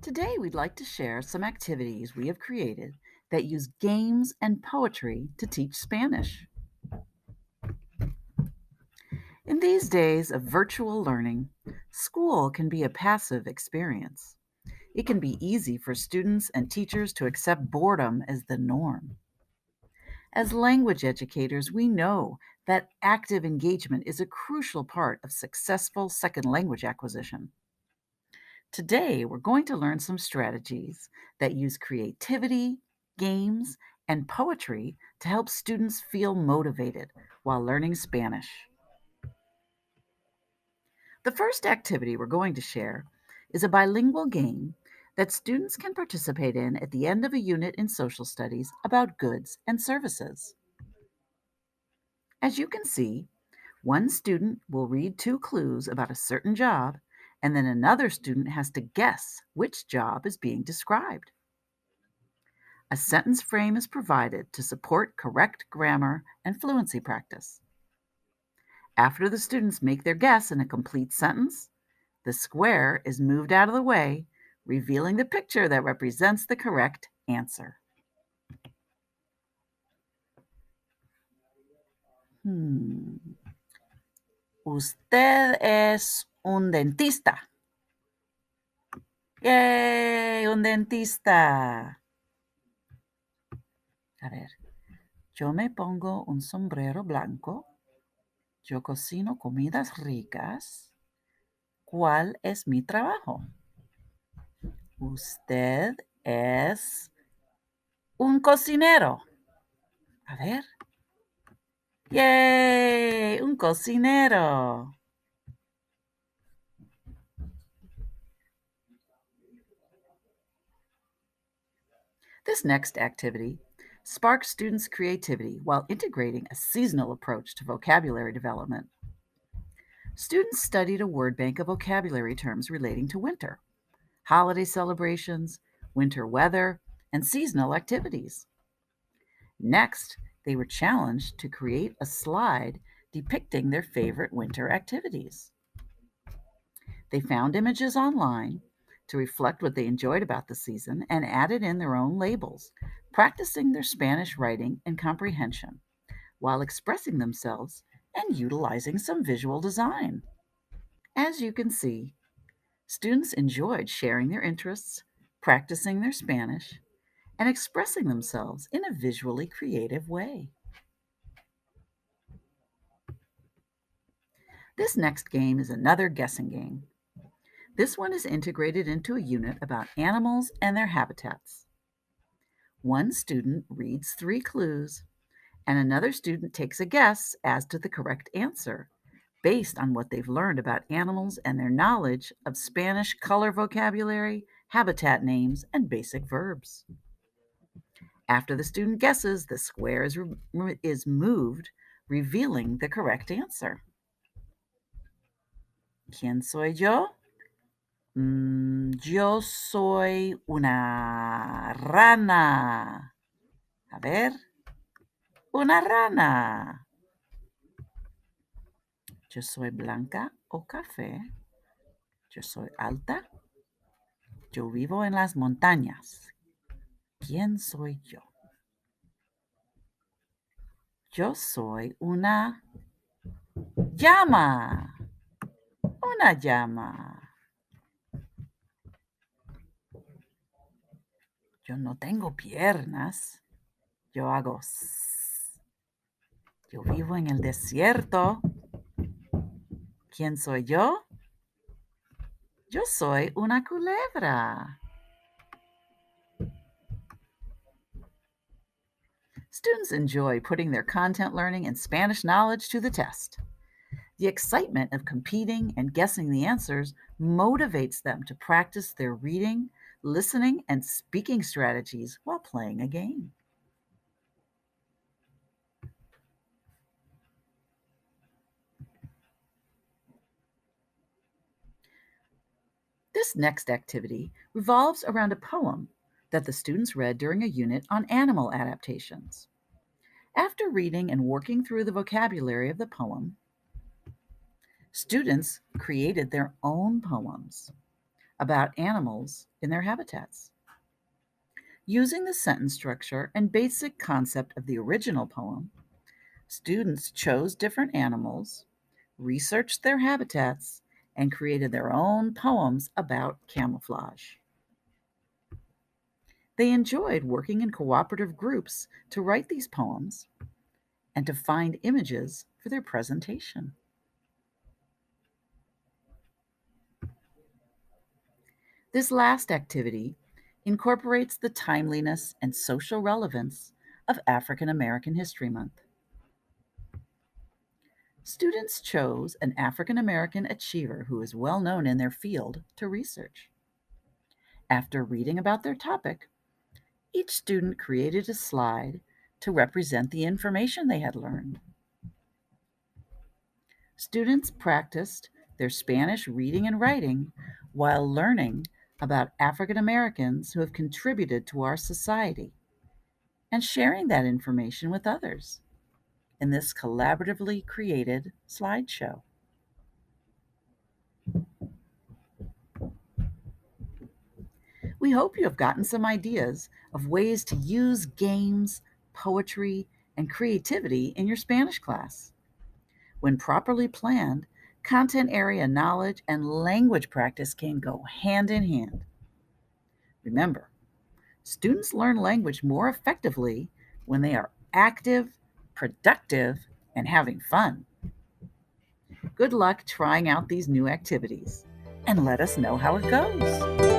Today, we'd like to share some activities we have created that use games and poetry to teach Spanish. In these days of virtual learning, school can be a passive experience. It can be easy for students and teachers to accept boredom as the norm. As language educators, we know that active engagement is a crucial part of successful second language acquisition. Today, we're going to learn some strategies that use creativity, games, and poetry to help students feel motivated while learning Spanish. The first activity we're going to share is a bilingual game that students can participate in at the end of a unit in social studies about goods and services. As you can see, one student will read two clues about a certain job, and then another student has to guess which job is being described. A sentence frame is provided to support correct grammar and fluency practice. After the students make their guess in a complete sentence, the square is moved out of the way, revealing the picture that represents the correct answer. Usted es un dentista. ¡Yay! Un dentista. A ver, yo me pongo un sombrero blanco. Yo cocino comidas ricas. ¿Cuál es mi trabajo? Usted es un cocinero. A ver. ¡Yay! Un cocinero. This next activity sparks students' creativity while integrating a seasonal approach to vocabulary development. Students studied a word bank of vocabulary terms relating to winter, holiday celebrations, winter weather, and seasonal activities. Next, they were challenged to create a slide depicting their favorite winter activities. They found images online to reflect what they enjoyed about the season and added in their own labels, practicing their Spanish writing and comprehension while expressing themselves and utilizing some visual design. As you can see, students enjoyed sharing their interests, practicing their Spanish, and expressing themselves in a visually creative way. This next game is another guessing game. This one is integrated into a unit about animals and their habitats. One student reads three clues, and another student takes a guess as to the correct answer based on what they've learned about animals and their knowledge of Spanish color vocabulary, habitat names, and basic verbs. After the student guesses, the square is moved, revealing the correct answer. ¿Quién soy yo? Yo soy una rana. A ver, una rana. Yo soy blanca o café. Yo soy alta. Yo vivo en las montañas. ¿Quién soy yo? Yo soy una llama. Una llama. Yo no tengo piernas. Yo hago sss. Yo vivo en el desierto. ¿Quién soy yo? Yo soy una culebra. Students enjoy putting their content learning and Spanish knowledge to the test. The excitement of competing and guessing the answers motivates them to practice their reading, listening, and speaking strategies while playing a game. This next activity revolves around a poem that the students read during a unit on animal adaptations. After reading and working through the vocabulary of the poem, students created their own poems. about animals in their habitats. Using the sentence structure and basic concept of the original poem, students chose different animals, researched their habitats, and created their own poems about camouflage. They enjoyed working in cooperative groups to write these poems and to find images for their presentation. This last activity incorporates the timeliness and social relevance of African American History Month. Students chose an African American achiever who is well known in their field to research. After reading about their topic, each student created a slide to represent the information they had learned. Students practiced their Spanish reading and writing while learning about African Americans who have contributed to our society and sharing that information with others in this collaboratively created slideshow. We hope you have gotten some ideas of ways to use games, poetry, and creativity in your Spanish class. When properly planned, content area knowledge and language practice can go hand in hand. Remember, students learn language more effectively when they are active, productive, and having fun. Good luck trying out these new activities, and let us know how it goes.